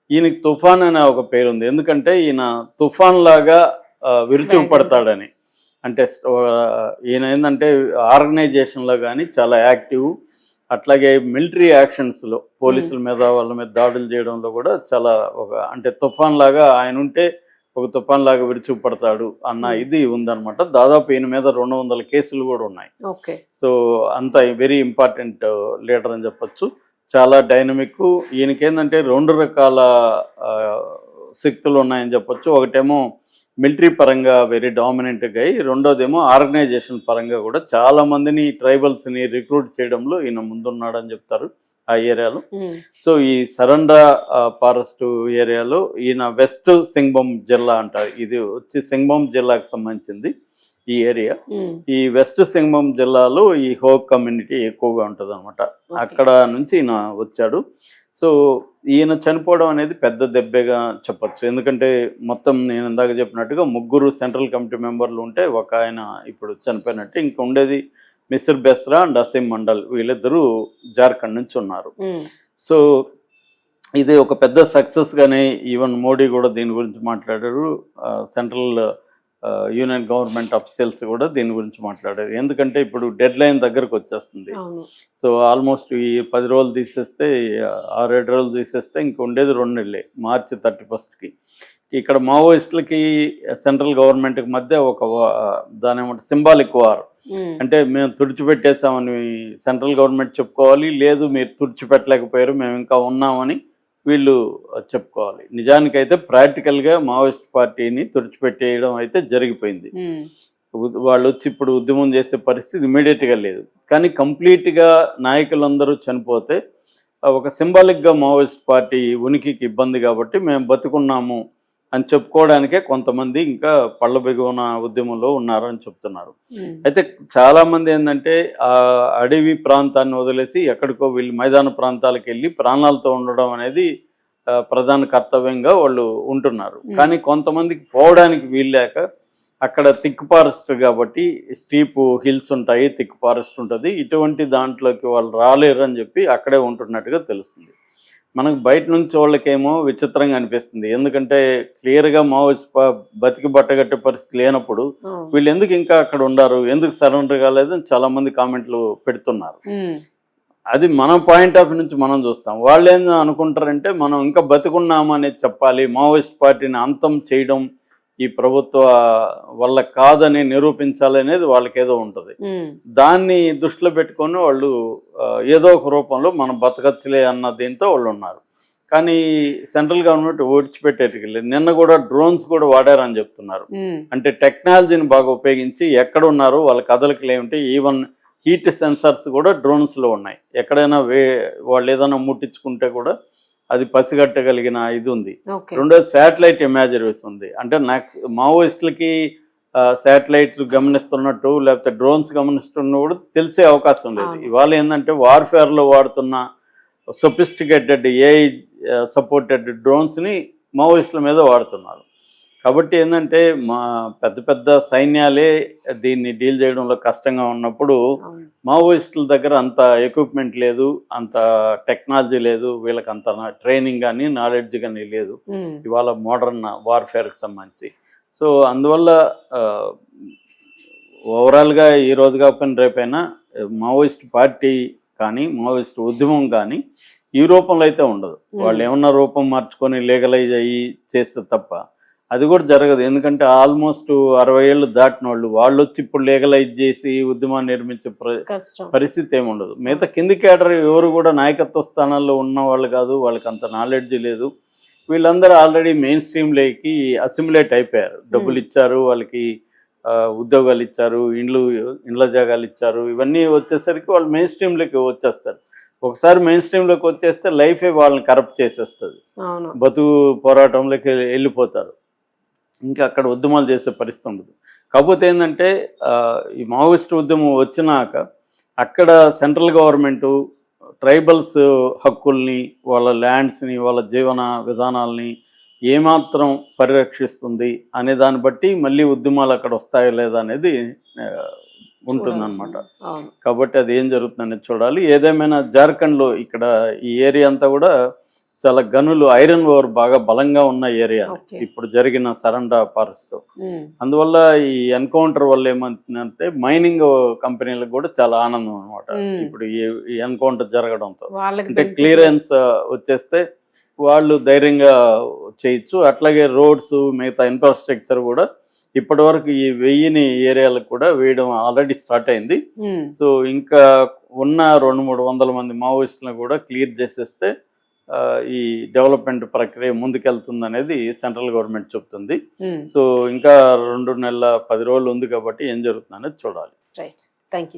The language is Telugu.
ఈయనకి తుఫాన్ అనే ఒక పేరుంది. ఎందుకంటే ఈయన తుఫాన్ లాగా విరుచుకుపడతాడని. అంటే ఈయన ఏందంటే ఆర్గనైజేషన్‌లో గాని చాలా యాక్టివ్. అట్లాగే మిలిటరీ యాక్షన్స్‌లో పోలీసుల మీద వాళ్ళ మీద దాడులు చేయడంలో కూడా చాలా అంటే తుఫాన్ లాగా ఆయనుంటే ఒక తుఫాన్ లాగా విరుచుకుపడతాడు అన్న ఇది ఉందన్నమాట. దాదాపు ఈయన మీద 200 కేసులు కూడా ఉన్నాయి. ఓకే. సో అంత వెరీ ఇంపార్టెంట్ లీడర్ అని చెప్పొచ్చు. చాలా డైనమిక్. ఈయనకేందంటే 2 రకాల శక్తులు ఉన్నాయని చెప్పొచ్చు. ఒకటేమో మిలిటరీ పరంగా వెరీ డామినెంట్ గై, రెండోదేమో ఆర్గనైజేషన్ పరంగా కూడా చాలా మందిని ట్రైబల్స్ని రిక్రూట్ చేయడంలో ఈయన ముందున్నాడని చెప్తారు ఆ ఏరియాలో. సో ఈ సరండా ఫారెస్ట్ ఏరియాలో ఈయన వెస్ట్ సింగ్బమ్ జిల్లా అంటారు. ఇది వచ్చి సింగ్బమ్ జిల్లాకు సంబంధించింది ఈ ఏరియా. ఈ వెస్ట్ సింగ్బమ్ జిల్లాలో ఈ హోక్ కమ్యూనిటీ ఎక్కువగా ఉంటుంది అనమాట. అక్కడ నుంచి ఈయన వచ్చాడు. సో ఈయన చనిపోవడం అనేది పెద్ద దెబ్బగా చెప్పచ్చు. ఎందుకంటే మొత్తం నేను ఇందాక చెప్పినట్టుగా 3 సెంట్రల్ కమిటీ మెంబర్లు ఉంటే ఒక ఆయన ఇప్పుడు చనిపోయినట్టు. ఇంక ఉండేది మిస్టర్ బెస్రా అండ్ అసీం మండల్, వీళ్ళిద్దరూ జార్ఖండ్ నుంచి ఉన్నారు. సో ఇది ఒక పెద్ద సక్సెస్గానే ఈవెన్ మోడీ కూడా దీని గురించి మాట్లాడారు. సెంట్రల్ యూనియన్ గవర్నమెంట్ అఫీషియల్స్ కూడా దీని గురించి మాట్లాడారు. ఎందుకంటే ఇప్పుడు డెడ్ లైన్ దగ్గరకు వచ్చేస్తుంది. సో ఆల్మోస్ట్ ఈ 10 రోజులు తీసేస్తే 6-7 రోజులు తీసేస్తే ఇంక ఉండేది 2 నెలలే, మార్చి 31కి. ఇక్కడ మావోయిస్టులకి సెంట్రల్ గవర్నమెంట్కి మధ్య ఒక దాని ఏమంటే సింబాలిక్ వార్. అంటే మేము తుడిచిపెట్టేసామని సెంట్రల్ గవర్నమెంట్ చెప్పుకోవాలి, లేదు మీరు తుడిచిపెట్టలేకపోయారు మేము ఇంకా ఉన్నామని వీళ్ళు చెప్పుకోవాలి. నిజానికైతే ప్రాక్టికల్గా మావోయిస్ట్ పార్టీని తుడిచిపెట్టేయడం అయితే జరిగిపోయింది. వాళ్ళు వచ్చి ఇప్పుడు ఉద్యమం చేసే పరిస్థితి ఇమీడియట్గా లేదు. కానీ కంప్లీట్గా నాయకులందరూ చనిపోతే ఒక సింబాలిక్గా మావోయిస్ట్ పార్టీ ఉనికికి ఇబ్బంది కాబట్టి మేము బతుకున్నాము అని చెప్పుకోవడానికే కొంతమంది ఇంకా పళ్ళ బిగువన ఉద్యమంలో ఉన్నారని చెప్తున్నారు. అయితే చాలామంది ఏంటంటే ఆ అడవి ప్రాంతాన్ని వదిలేసి ఎక్కడికో వీళ్ళు మైదాన ప్రాంతాలకు వెళ్ళి ప్రాణాలతో ఉండడం అనేది ప్రధాన కర్తవ్యంగా వాళ్ళు ఉంటున్నారు. కానీ కొంతమందికి పోవడానికి వీల్లేక అక్కడ థిక్ ఫారెస్ట్ కాబట్టి స్టీప్ హిల్స్ ఉంటాయి, థిక్ ఫారెస్ట్ ఉంటుంది, ఇటువంటి దాంట్లోకి వాళ్ళు రాలేరు అని చెప్పి అక్కడే ఉంటున్నట్టుగా తెలుస్తుంది. మనకు బయట నుంచి వాళ్ళకేమో విచిత్రంగా అనిపిస్తుంది. ఎందుకంటే క్లియర్గా మావోయిస్ట్ బతికి బట్టగట్టే పరిస్థితి లేనప్పుడు వీళ్ళు ఎందుకు ఇంకా అక్కడ ఉండారు, ఎందుకు సరెండర్ కాలేదని చాలా మంది కామెంట్లు పెడుతున్నారు. అది మన పాయింట్ ఆఫ్ నుంచి మనం చూస్తాం. వాళ్ళు ఏం అనుకుంటారంటే మనం ఇంకా బతికున్నామనేది చెప్పాలి, మావోయిస్ట్ పార్టీని అంతం చేయడం ఈ ప్రభుత్వ వల్ల కాదని నిరూపించాలి అనేది వాళ్ళకేదో ఉంటుంది. దాన్ని దృష్టిలో పెట్టుకొని వాళ్ళు ఏదో ఒక రూపంలో మనం బతకచ్చులే అన్న దీంతో వాళ్ళు ఉన్నారు. కానీ సెంట్రల్ గవర్నమెంట్ ఓడిచిపెట్టేటికి నిన్న కూడా డ్రోన్స్ కూడా వాడారని చెప్తున్నారు. అంటే టెక్నాలజీని బాగా ఉపయోగించి ఎక్కడ ఉన్నారు వాళ్ళ కదలికలు ఏమిటి, ఈవెన్ హీట్ సెన్సర్స్ కూడా డ్రోన్స్లో ఉన్నాయి. ఎక్కడైనా వాళ్ళు ఏదైనా ముట్టించుకుంటే కూడా అది పసిగట్టగలిగిన ఇది ఉంది. రెండోది శాటిలైట్ ఇమేజరీస్ ఉంది. అంటే మావోయిస్టులకి శాటిలైట్స్ గమనిస్తున్నట్టు లేకపోతే డ్రోన్స్ గమనిస్తున్న కూడా తెలిసే అవకాశం లేదు. ఇవాళ ఏంటంటే వార్ఫేర్లో వాడుతున్న సొఫిస్టికేటెడ్ ఏఐ సపోర్టెడ్ డ్రోన్స్ని మావోయిస్టుల మీద వాడుతున్నారు. కాబట్టి ఏంటంటే మా పెద్ద పెద్ద సైన్యాలే దీన్ని డీల్ చేయడంలో కష్టంగా ఉన్నప్పుడు మావోయిస్టుల దగ్గర అంత ఎక్విప్మెంట్ లేదు, అంత టెక్నాలజీ లేదు, వీళ్ళకి అంత ట్రైనింగ్ కానీ నాలెడ్జ్ కానీ లేదు ఇవాళ మోడర్న్ వార్ఫేర్కి సంబంధించి. సో అందువల్ల ఓవరాల్గా ఈ రోజు కాకపోయినా రేపైనా మావోయిస్ట్ పార్టీ కానీ మావోయిస్ట్ ఉద్యమం కానీ ఈ రూపంలో అయితే ఉండదు. వాళ్ళు ఏమన్నా రూపం మార్చుకొని లీగలైజ్ అయ్యి చేస్తే తప్ప అది కూడా జరగదు. ఎందుకంటే ఆల్మోస్ట్ 60 ఏళ్ళు దాటిన వాళ్ళు వచ్చి ఇప్పుడు లీగలైజ్ చేసి ఉద్యమాన్ని నిర్మించే పరిస్థితి ఏమి ఉండదు. మిగతా కింది కేడర్ ఎవరు కూడా నాయకత్వ స్థానాల్లో ఉన్న వాళ్ళు కాదు, వాళ్ళకి అంత నాలెడ్జ్ లేదు. వీళ్ళందరూ ఆల్రెడీ మెయిన్ స్ట్రీమ్లోకి అసిమ్యులేట్ అయిపోయారు. డబ్బులు ఇచ్చారు, వాళ్ళకి ఉద్యోగాలు ఇచ్చారు, ఇండ్ల జాగాలు ఇచ్చారు, ఇవన్నీ వచ్చేసరికి వాళ్ళు మెయిన్ స్ట్రీమ్లోకి వచ్చేస్తారు. ఒకసారి మెయిన్ స్ట్రీమ్లోకి వచ్చేస్తే లైఫే వాళ్ళని కరప్ట్ చేసేస్తుంది. బతుకు పోరాటంలోకి వెళ్ళిపోతారు, ఇంకా అక్కడ ఉద్యమాలు చేసే పరిస్థితి ఉండదు. కాకపోతే ఏంటంటే ఈ మావోయిస్ట్ ఉద్యమం వచ్చినాక అక్కడ సెంట్రల్ గవర్నమెంటు ట్రైబల్స్ హక్కుల్ని, వాళ్ళ ల్యాండ్స్ని, వాళ్ళ జీవన విధానాలని ఏమాత్రం పరిరక్షిస్తుంది అనే దాన్ని బట్టి మళ్ళీ ఉద్యమాలు అక్కడ వస్తాయో లేదా అనేది ఉంటుందన్నమాట. కాబట్టి అది ఏం జరుగుతుందనేది చూడాలి. ఏదేమైనా జార్ఖండ్లో ఇక్కడ ఈ ఏరియా అంతా కూడా చాలా గనులు ఐరన్ ఓర్ బాగా బలంగా ఉన్న ఏరియా ఓకే. ఇప్పుడు జరిగిన సరండా ఫారెస్ట్. అందువల్ల ఈ ఎన్కౌంటర్ వల్ల ఏమంటుందంటే మైనింగ్ కంపెనీలకు కూడా చాలా ఆనందం అనమాట. ఇప్పుడు ఈ ఎన్కౌంటర్ జరగడంతో వాళ్ళకి అంటే benefit. క్లియరెన్స్ వచ్చేస్తే వాళ్ళు ధైర్యంగా చేయొచ్చు. అట్లాగే రోడ్స్ మిగతా ఇన్ఫ్రాస్ట్రక్చర్ కూడా ఇప్పటి వరకు ఈ 1000 ఏరియాలకు కూడా వేయడం ఆల్రెడీ స్టార్ట్ అయింది. సో ఇంకా ఉన్న 200-300 మంది మావోయిస్టులను కూడా క్లియర్ చేసేస్తే ఈ డెవలప్మెంట్ ప్రక్రియ ముందుకెళ్తుంది అనేది సెంట్రల్ గవర్నమెంట్ చెప్తుంది. సో ఇంకా 2 నెలల 10 రోజులు ఉంది కాబట్టి ఏం జరుగుతుంది అనేది చూడాలి. రైట్.